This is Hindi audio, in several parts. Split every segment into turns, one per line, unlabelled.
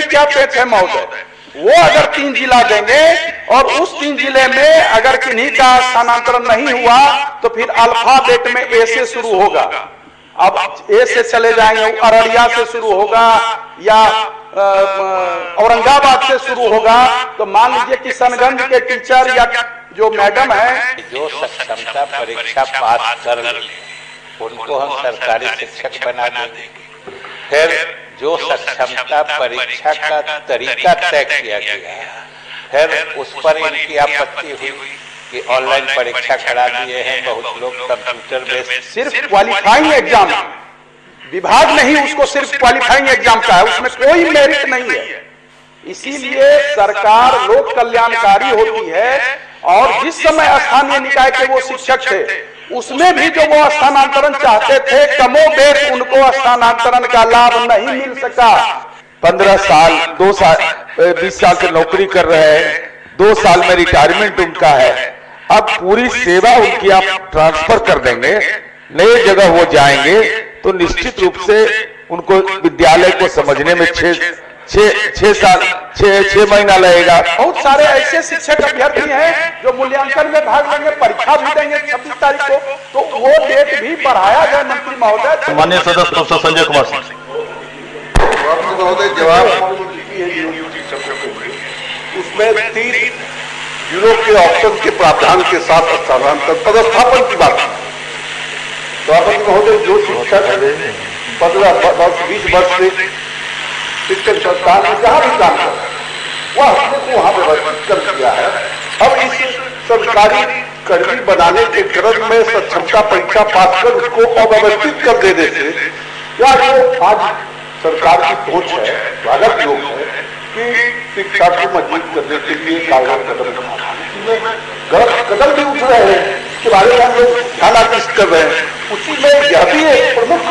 क्या पेच है महोदय, वो अगर 3 जिला देंगे और उस 3 जिले में अगर किन्हीं का स्थानांतरण नहीं हुआ तो फिर अल्फाबेट में ए से शुरू होगा। अब ए से चले जाएंगे, अररिया से शुरू होगा या औरंगाबाद से शुरू होगा। तो मान लीजिए किशनगंज के टीचर या जो मैडम है,
जो सक्षमता परीक्षा पास कर ले उनको हम सरकारी शिक्षक बना देंगे। फिर जो सक्षमता परीक्षा का तरीका तय किया गया, फिर उस पर इनकी आपत्ति हुई कि ऑनलाइन परीक्षा करा दिए हैं बहुत लोग, कंप्यूटर बेस्ड।
सिर्फ क्वालिफाइंग एग्जाम, विभाग नहीं उसको सिर्फ क्वालिफाइंग एग्जाम का है, उसमें कोई मेरिट नहीं है। इसीलिए सरकार लोक कल्याणकारी होती है और जिस समय स्थानीय निकाय के वो शिक्षक थे उसमें भी जो वो स्थानांतरण चाहते थे, कमोबेश उनको स्थानांतरण का लाभ नहीं मिल सका।
15 साल 2 साल 20 साल से नौकरी कर रहे हैं, 2 साल में रिटायरमेंट उनका है। अब पूरी सेवा उनकी आप ट्रांसफर कर देंगे, नई जगह वो जाएंगे तो निश्चित रूप से उनको विद्यालय को समझने में 6 महीना लगेगा।
बहुत सारे ऐसे शिक्षक अभ्यर्थी हैं जो मूल्यांकन में भाग लेंगे, परीक्षा भी देंगे 26 तारीख को, तो वो डेट भी बढ़ाया जाए मंत्री महोदय।
माननीय सदस्य प्रोफेसर संजय कुमार सिंह
महोदय जवाब उसमें 3 जिलों के ऑप्शन के प्रावधान के साथ स्थानांतरण पदस्थापन की बात। तो आप महोदय जो शिक्षक 15-20 वर्ष से शिक्षक संस्थान में जहाँ भी काम कर वह हमने वहाँ व्यवस्थित कर दिया है। अब इस सरकारी कर्मी बनाने के क्रम में सक्षमता परीक्षा पास कर उसको अव्यवस्थित कर देने से या जो आज सरकार की पहुंच है, स्वागत योग्य है कि शिक्षा को मजबूत करने के लिए कारगर कदम गलत कदम भी उठ रहे हैं, इसके बारे में हम लोग ध्यान आकृष्ट कर रहे हैं। उसी में यह भी एक प्रमुख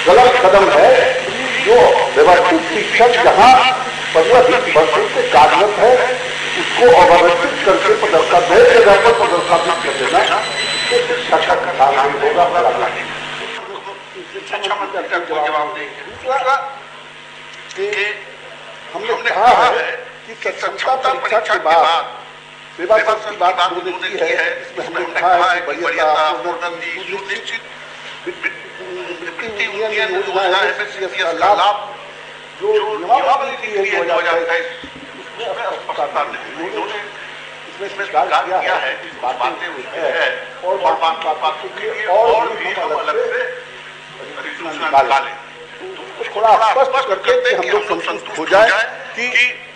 गलत कदम है जो व्यवस्थित शिक्षक जहाँ 15-20 वर्षों से कार्यरत है उसको अव्यवस्थित करके नई जगह पर पदस्थापित कर देना शिक्षा का काम होगा। हमने कहा है कि सक्षमता परीक्षा के बाद सेवा पक्ष की बात होने की है, इसमें हमने कहा है कि वरीयता योजना है लाभ जो नियमावली की है 2023 इसमें स्वीकार किया है, बातें हुई है और बातों के लिए और भी हम अलग से अधिसूचना निकालें तो थोड़ा स्पष्ट करके हम लोग संतुष्ट हो जाए कि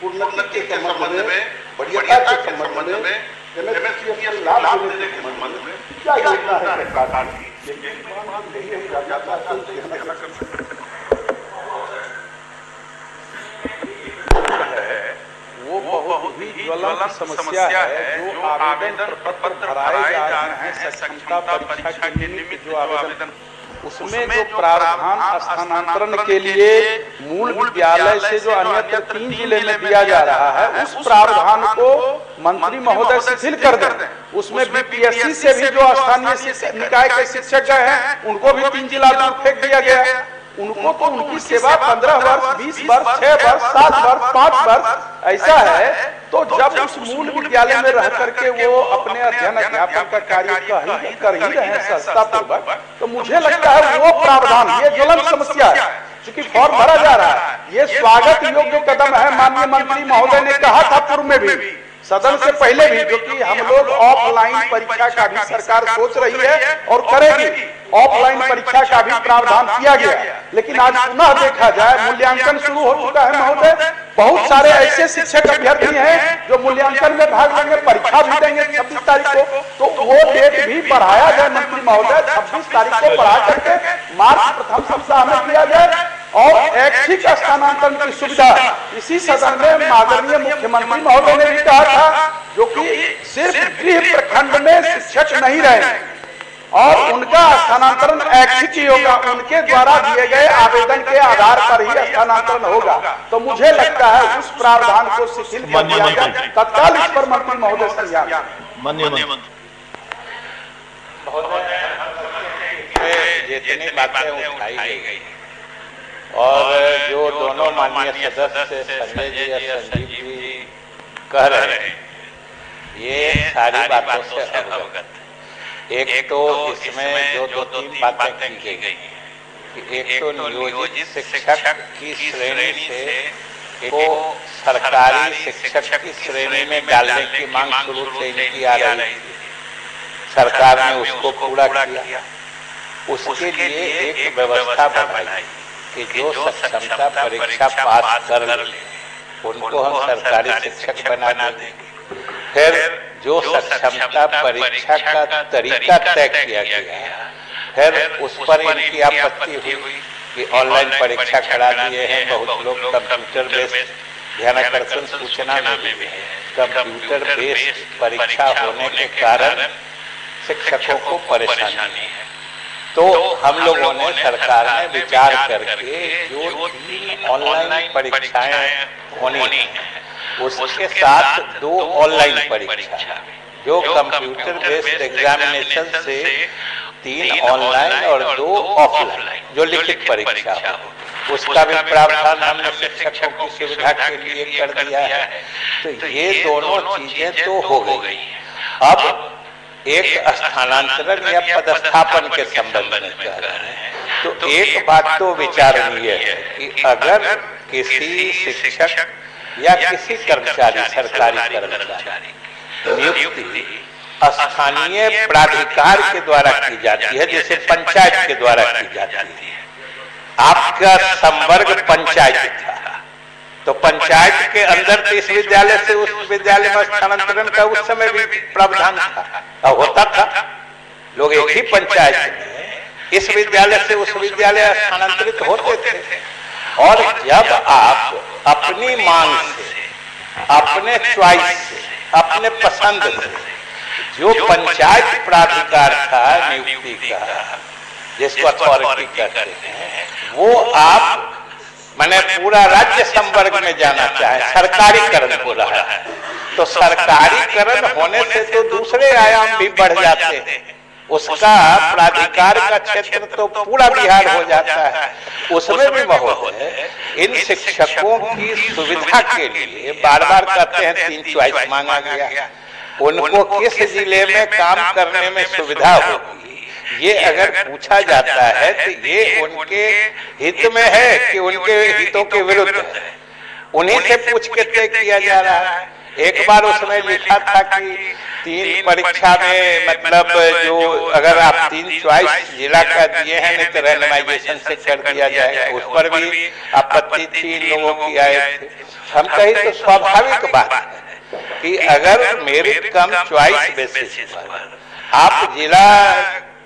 पूर्णता के संबंध में, वरीयता के संबंध में, एमएससीएफ लाभ देने के संबंध में क्या योजना है सरकार की।
वो बहुत ही ज्वलंत समस्या है जो आवेदन पत्र भराए जा रहे हैं सक्षमता परीक्षा के निमित्त जो आवेदन, उसमें जो प्रावधान स्थानांतरण के लिए मूल विद्यालय से जो अन्यत्र 3 जिले में दिया जा रहा है उस प्रावधान को मंत्री महोदय शिथिल कर दें। उसमें बीपीएससी से भी जो स्थानीय निकाय के शिक्षक हैं उनको भी 3 जिला दूर फेंक दिया गया। उनको तो उनकी सेवा 15 वर्ष, 20 वर्ष, 6 वर्ष, 7 वर्ष, 5 वर्ष ऐसा है। तो जब उस मूल विद्यालय में रह करके वो अपने अध्ययन अध्यापन का कार्य कर ही रहे हैं संस्थापूर्वक, तो मुझे लगता है वो प्रावधान, ये ज्वलंत समस्या है क्योंकि फॉर्म भरा जा रहा है, ये स्वागत योग्य कदम है। माननीय मंत्री महोदय ने कहा था पूर्व में भी, सदन से पहले भी, जो कि हम लोग ऑफलाइन परीक्षा का भी सरकार सोच रही है और करेगी, ऑफलाइन परीक्षा का भी प्रावधान किया गया। लेकिन आज पुनः देखा जाए मूल्यांकन शुरू हो चुका है महोदय, बहुत सारे ऐसे शिक्षक अभ्यर्थी हैं जो मूल्यांकन में भाग लेंगे, परीक्षा भी देंगे 26 तारीख को, तो वो डेट भी बढ़ाया जाए मंत्री महोदय, 26 तारीख को बढ़ा करके मार्च प्रथम सप्ताह में किया जाए और ऐच्छिक स्थानांतरण की सुविधा इसी सदन में माननीय मुख्यमंत्री महोदय ने भी कहा था, जो कि सिर्फ गृह प्रखंड में शिक्षक नहीं रहे और उनका स्थानांतरण ऐच्छिक ही होगा, उनके द्वारा दिए गए आवेदन के आधार पर ही स्थानांतरण होगा। तो मुझे लगता है उस प्रावधान को शिथिल कर दिया जाए, तत्काल इस पर मंत्री महोदय संज्ञान।
जितनी बातें उठाई गई और जो दोनों माननीय सदस्य संजय जी या संजीव जी कह रहे हैं, ये सारी बातों से अवगत है। एक तो इसमें जो दो तीन बातें की गई कि एक तो नियोजित शिक्षक की श्रेणी से को सरकारी शिक्षक की श्रेणी में डालने की मांग शुरू से इनकी आ रही थी। सरकार ने उसको पूरा किया। उसके लिए एक व्यवस्था बनाई कि जो सक्षमता परीक्षा पास कर ले उनको हम सरकारी शिक्षक बना देंगे। फिर जो सक्षमता परीक्षा का तरीका तय किया गया, फिर उस पर इनकी आपत्ति हुई कि ऑनलाइन परीक्षा करा दिए हैं, बहुत लोग कंप्यूटर बेस्ड, ध्यानाकर्षण सूचना में भी कंप्यूटर बेस्ड परीक्षा होने के कारण शिक्षकों को परेशानी है। तो हम लोगों ने सरकार ने विचार करके जो 3 ऑनलाइन परीक्षाएं होनी है उसके साथ 2 ऑनलाइन परीक्षा, जो कंप्यूटर बेस्ड एग्जामिनेशन से 3 ऑनलाइन और 2 ऑफलाइन जो लिखित परीक्षा हो, उसका भी प्रावधान हमने शिक्षकों की सुविधा के लिए कर दिया है। तो ये दोनों चीजें तो हो गई। अब एक स्थानांतरण या पदस्थापन के संबंध में कह रहे हैं, तो एक बात तो विचारणीय है कि अगर किसी शिक्षक या किसी कर्मचारी, सरकारी कर्मचारी नियुक्ति स्थानीय प्राधिकार के द्वारा की जाती है, जैसे पंचायत के द्वारा की जाती है। आपका संवर्ग पंचायत था तो पंचायत के अंदर तो इस विद्यालय से उस विद्यालय में स्थानांतरण का उस समय भी प्रावधान था, होता था। लोग एक ही पंचायत में इस विद्यालय से उस विद्यालय स्थानांतरित होते थे। और जब आप अपनी मांग से, अपने चॉइस से, अपने पसंद से जो पंचायत प्राधिकार था नियुक्ति का, जिसको अथॉरिटी कहते हैं, वो आप मैंने पूरा राज्य संवर्ग में जाना चाहे, सरकारीकरण हो रहा है। तो सरकारीकरण होने से तो दूसरे आयाम भी बढ़ जाते हैं, उसका प्राधिकार का क्षेत्र तो पूरा बिहार हो जाता है। उसमें भी महोदय इन शिक्षकों की सुविधा के लिए बार बार कहते हैं 3 चॉइस मांगा गया। उनको किस जिले में काम करने में सुविधा होगी, ये अगर पूछा जाता है तो ये उनके हित में है कि उनके हितों के विरुद्ध है, उन्हीं से पूछ के तय किया जा रहा है। एक बार उसमें लिखा था कि 3 परीक्षा में मतलब जो अगर आप 3 चॉइस जिला का दिए हैं नहीं तो रैंडमाइजेशन से कर दिया जाएगा, उस पर भी आपत्ति थी लोगों की आए थे। हम कहीं तो स्वाभाविक बात है कि अगर मेरिट कम चॉइस बेसिस पर आप जिला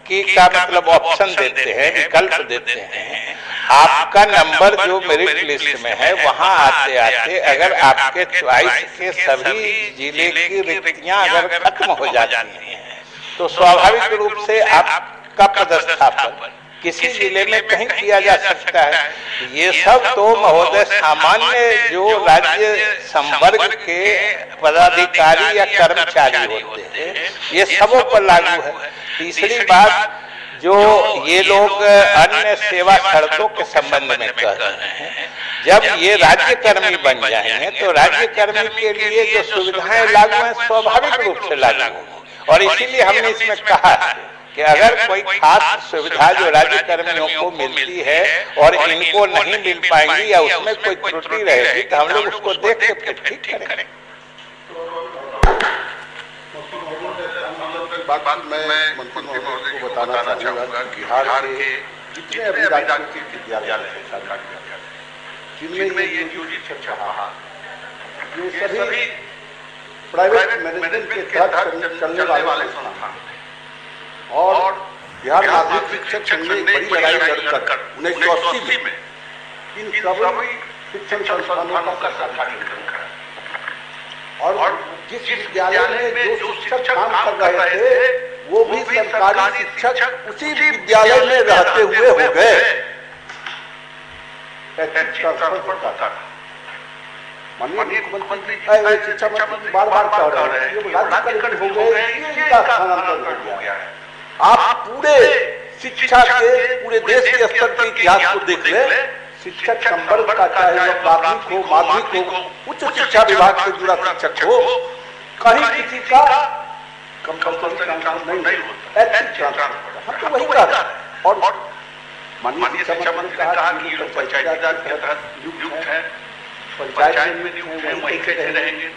का मतलब ऑप्शन देते हैं, विकल्प देते हैं, आपका नंबर जो मेरिट लिस्ट में है वहां आते आते अगर आपके चॉइस के सभी जिले की रिक्तियां अगर खत्म हो जाती हैं तो स्वाभाविक रूप से आपका पदस्थापन किसी जिले में कहीं किया जा सकता है। ये सब तो महोदय सामान्य जो राज्य संवर्ग के पदाधिकारी या कर्मचारी होते हैं ये सबों पर लागू है। तीसरी बात जो ये लोग अन्य सेवा शर्तों के संबंध में कह रहे हैं, जब ये राज्य कर्मी बन जाएंगे तो राज्य कर्मी के लिए जो सुविधाएं लागू हैं स्वाभाविक रूप से लागू होंगी। और इसीलिए हमने इसमें कहा कि अगर कोई खास सुविधा जो राज्य कर्मियों को मिलती है और इनको नहीं मिल पाएंगी या उसमें कोई त्रुटि रहेगी तो हम लोग उसको देख के फिर ठीक करेंगे।
बात मैं मंत्री महोदय को बताना चाहूँगा कि बिहार के जितने अभी राज्यों के विद्यालय जिनमें ये नियोजित शिक्षा ये सभी प्राइवेट मैनेजमेंट के तहत चलने वाले संस्थान और बिहार माध्यमिक शिक्षक संघ ने बड़ी लड़ाई लड़कर 1980 में इन सभी शिक्षण संस्थानों का सरकारीकरण करा और जिस विद्यालय में जो शिक्षक काम कर रहे थे वो भी सरकारी शिक्षक उसी विद्यालय में रहते हुए हो गए। माननीय मुख्यमंत्री शिक्षा मंत्री बार बार कह रहे हैं कि राज्य हो गए, इनका स्थानांतरण हो गया है। आप पूरे शिक्षा के पूरे देश के स्तर के इतिहास को देख ले, शिक्षक संवर्ग का, चाहे वह प्राथमिक हो, माध्यमिक हो, उच्च शिक्षा विभाग से जुड़ा शिक्षक हो, कहीं किसी का कंपल्सरी ट्रांसफर नहीं होता, ऐसे ट्रांसफर हम तो वही कह रहे हैं। और माननीय शिक्षा मंत्री ने कहा कि ये पंचायती राज के तहत नियुक्त है, पंचायत में नियुक्त है, वहीं कैसे रहेंगे।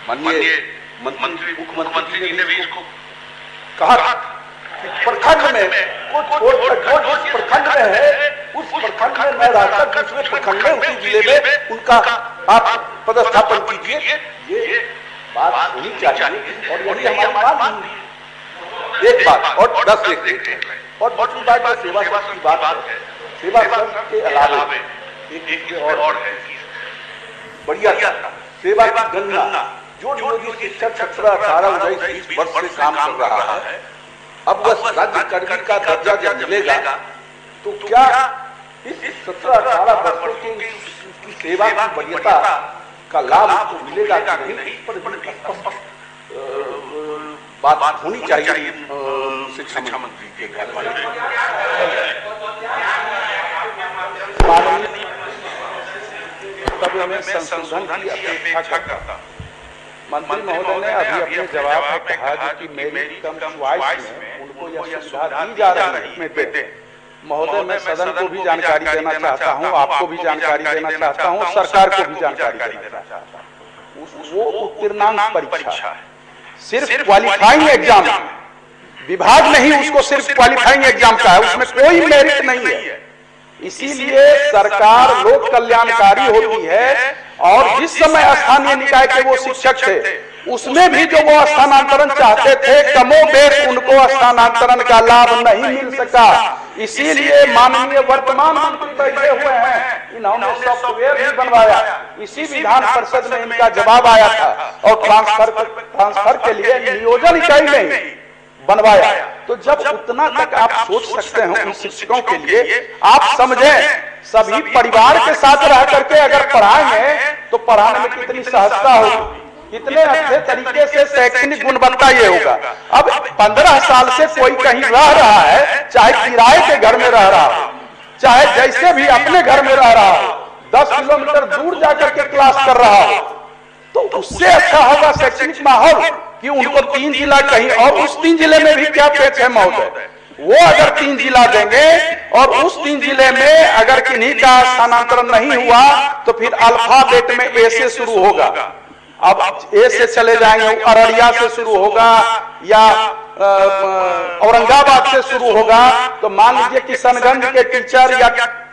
माननीय मंत्री मुख्यमंत्री जी ने भी इसको कहा कि प्रखंड में जिस प्रखंड में है उस प्रखंड में मैं रहकर दूसरे प्रखंड में उसी जिले में उनका आप पदस्थापन कीजिए, ये बात होनी चाहिए। और यही हमारी मांग एक बात और 10 एक और दूसरी बात जो सेवा संघ की बात है, सेवा संघ के अलावा एक और है बढ़िया सेवा की गणना जो नियोजित शिक्षक 17, 18, 19, 20 वर्ष से काम कर रहा है, अब वह राज्य कर्मी का दर्जा जब मिलेगा तो क्या इस 17, 18 वर्षों की सेवा की वरीयता का लाभ उसको मिलेगा कि नहीं, पर बात होनी चाहिए शिक्षा मंत्री के द्वारा।
तब मैं संशोधन की अपेक्षा करता। मंत्री महोदय ने अभी अपने जवाब में कहा कि मेरी कम चॉइस में उनको यह सुविधा दी जा रही है। महोदय, मैं सदन को भी जानकारी देना चाहता हूं, आपको भी जानकारी देना चाहता हूं, सरकार को भी जानकारी देना चाहता हूं। वो उत्तीर्णांक परीक्षा है, सिर्फ क्वालिफाइंग एग्जाम, विभाग नहीं उसको सिर्फ क्वालिफाइंग एग्जाम का है, उसमें कोई मेरिट नहीं है। इसीलिए सरकार लोक कल्याणकारी होती है और जिस समय स्थानीय निकाय के वो शिक्षक थे उसमें भी जो वो स्थानांतरण चाहते थे, कमोबेश उनको स्थानांतरण का लाभ नहीं मिल सका। इसीलिए माननीय वर्तमान मंत्री बैठे हुए हैं, इन्होंने सॉफ्टवेयर भी बनवाया, इसी विधान परिषद में इनका जवाब आया था और ट्रांसफर के लिए नियोजन इकाई नहीं बनवाया। तो जब उतना तक आप सोच सकते हैं उन शिक्षकों के लिए, आप समझें सभी परिवार के साथ रह करके अगर पढ़ाएंगे तो पढ़ाने में कितनी सहजता होगी, कितने अच्छे तरीके से शैक्षणिक गुणवत्ता ये होगा। अब 15 साल से कोई कहीं रह रहा है, चाहे किराए के घर में रह रहा हो, चाहे जैसे भी अपने घर में रह रहा हो, 10 किलोमीटर दूर जाकर के क्लास कर रहा हो, तो उससे अच्छा होगा शैक्षणिक माहौल कि उनको 3 जिला कहीं और उस 3 जिले में भी क्या पेच है महोदय, वो अगर 3 जिला देंगे और उस 3 जिले में अगर किन्हीं का स्थानांतरण नहीं हुआ तो फिर अल्फाबेट में ए से शुरू होगा। अब ए से चले जाएंगे, अररिया से शुरू होगा या औरंगाबाद से शुरू होगा, तो मान लीजिए किशनगंज के टीचर या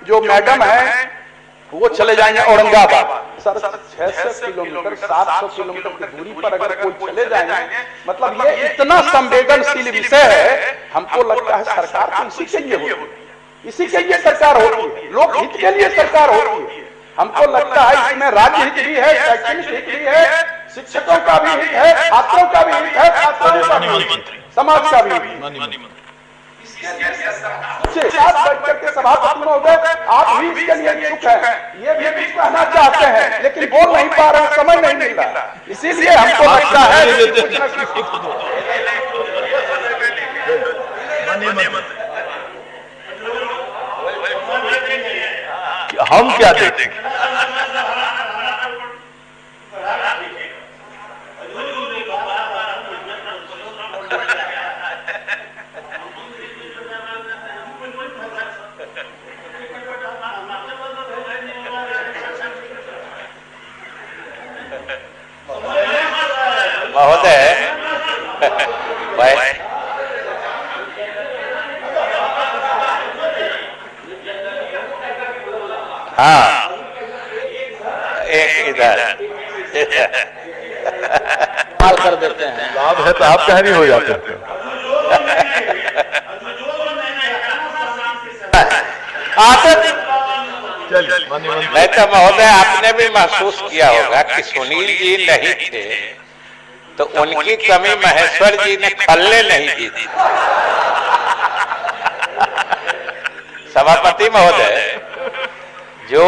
जो मैडम है वो चले जाएंगे औरंगाबाद। सर 600 किलोमीटर 700 किलोमीटर की दूरी पर अगर कोई चले जाएंगे, मतलब ये इतना संवेदनशील विषय है। हमको लगता है सरकार तो इसी के लिए होती है, इसी के लिए सरकार होती है, लोक हित के लिए सरकार होती है। हमको लगता है इसमें राज्य हित भी है, शैक्षणिक हित भी है, शिक्षकों का भी हित है, छात्रों का भी हित है, छात्राओं का भी, समाज का भी हित। सभापति महोदय, आप भी इसके लिए इच्छुक हैं, ये भी कुछ कहना चाहते हैं लेकिन बोल नहीं पा रहे, समय नहीं मिल रहा, इसीलिए हमको लगता है
हम क्या देखें।
महोदय हाँ, एक इधर कर देते हैं,
लाभ है तो आप कहीं नहीं हो जाते।
नहीं तो महोदय आपने भी महसूस किया होगा कि सुनील जी नहीं थे तो उनकी कमी महेश्वर जी ने खल्ले नहीं की थी। सभापति महोदय जो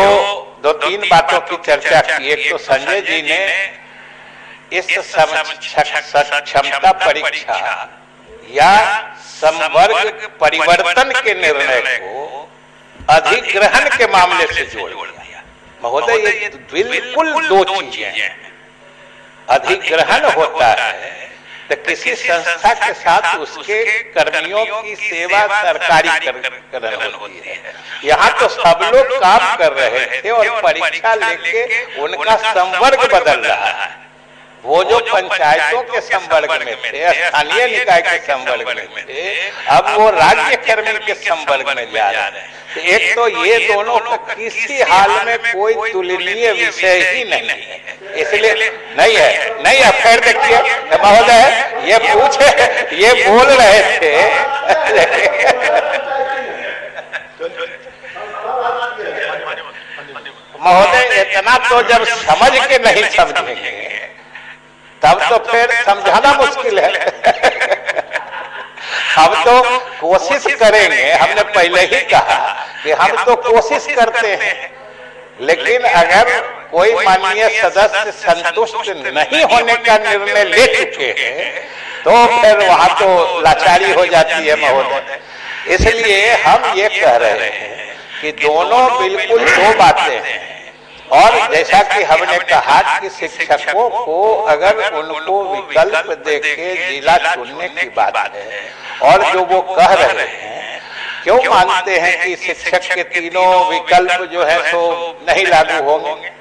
2-3 बातों की चर्चा की, एक तो संजय जी ने इस क्षमता परीक्षा या संवर्ग परिवर्तन के निर्णय को अधिग्रहण के मामले से जोड़ दिया। महोदय, ये बिल्कुल दो चीजें हैं। अधिग्रहण होता है तो किसी संस्था के साथ उसके कर्मियों की सेवा सरकारीकरण होती है। यहाँ तो सब लोग काम कर रहे थे और परीक्षा लेके उनका संवर्ग बदल रहा है। वो जो पंचायतों के संवर्ग में थे, स्थानीय निकाय के संवर्ग में थे, अब वो राज्य कर्मी के संवर्ग में जा रहे हैं। तो एक तो ये दोनों का किसी हाल में कोई तुलनीय विषय ही नहीं है, इसलिए नहीं है। फिर देखिए महोदय, ये पूछे, ये बोल रहे थे महोदय, इतना तो जब समझ के नहीं समझेंगे तब तो फिर समझाना मुश्किल है। हम तो कोशिश करेंगे, हमने पहले ही कहा कि हम तो कोशिश करते हैं, लेकिन अगर कोई माननीय सदस्य संतुष्ट नहीं होने का निर्णय ले चुके हैं तो फिर वहां तो लाचारी हो जाती है महोदय। इसलिए हम ये कह रहे हैं कि दोनों बिल्कुल दो बातें हैं। और जैसा कि हमने कहा कि शिक्षकों को अगर उनको विकल्प देके जिला चुनने की बात है, और जो वो कह रहे हैं, क्यों मानते हैं कि शिक्षक के तीनों विकल्प जो है सो नहीं लागू होंगे?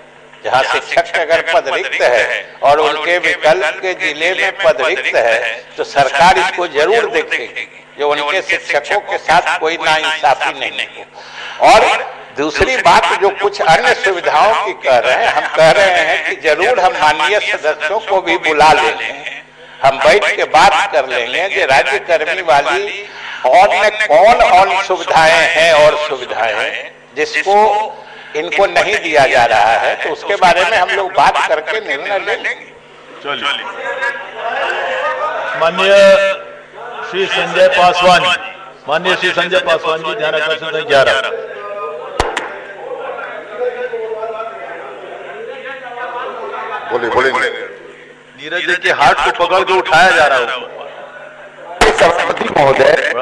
जहाँ शिक्षक अगर पद रिक्त है और उनके विकल्प के जिले में पद रिक्त है तो सरकार इसको जरूर देखेगी जो उनके शिक्षकों के साथ कोई नाइंसाफी नहीं हो। और दूसरी बात, जो कुछ अन्य सुविधाओं की कह रहे हैं, हम कह रहे हैं कि जरूर हम माननीय सदस्यों को भी बुला लेंगे, हम बैठ के बात कर लेंगे कि राज्य कर्मी वाली और में कौन सुविधाएं हैं और सुविधाएं जिसको इनको नहीं दिया जा रहा है, तो उसके बारे में हम लोग बात करके निर्णय ले लेंगे।
माननीय श्री संजय पासवान, माननीय श्री संजय पासवान जी, ध्यान आकर्षण 11।
बोले
नीरज जी के हाथ को पकड़ के उठाया जा रहा है।
सभापति महोदय,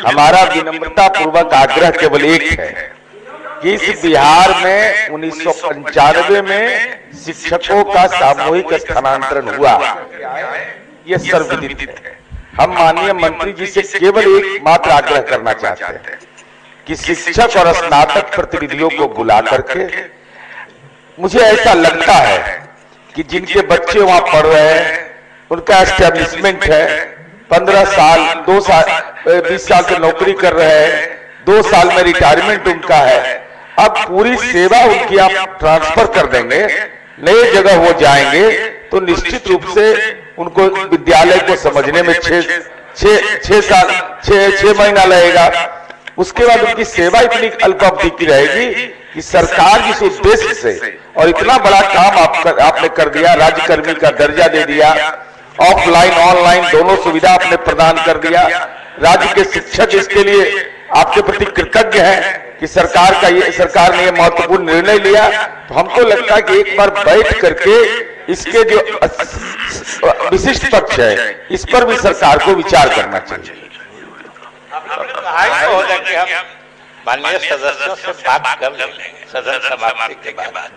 हमारा विनम्रता पूर्वक आग्रह केवल एक है कि इस बिहार में 1995 में शिक्षकों का सामूहिक स्थानांतरण हुआ, ये सर्वविदित है। हम माननीय मंत्री जी से केवल एक मात्र आग्रह करना चाहते हैं कि शिक्षक और स्नातक प्रतिनिधियों को बुला करके, मुझे ऐसा लगता है कि जिनके बच्चे वहां पढ़ रहे हैं, उनका एस्टेब्लिशमेंट है, 15 साल 20 साल से नौकरी कर रहे हैं, 2 साल में रिटायरमेंट उनका है, अब पूरी सेवा उनकी आप ट्रांसफर कर देंगे, नई जगह वो जाएंगे तो निश्चित रूप से उनको विद्यालय को समझने में 6 महीना लगेगा। उसके बाद उनकी सेवा इतनी अल्पावधि की रहेगी कि सरकार जिस उद्देश्य से और इतना बड़ा काम आपने कर दिया, राज्य कर्मी का दर्जा दे दिया, ऑफलाइन ऑनलाइन दोनों सुविधा आपने प्रदान कर दिया, राज्य के शिक्षक इसके लिए आपके प्रति कृतज्ञ हैं कि सरकार ने ये महत्वपूर्ण निर्णय लिया। तो हमको लगता है कि एक बार बैठ करके इसके जो विशिष्ट पक्ष है, इस पर भी सरकार को विचार करना चाहिए।
हम माननीय सदस्यों से बात कर लेंगे सदन समाप्ति के बाद।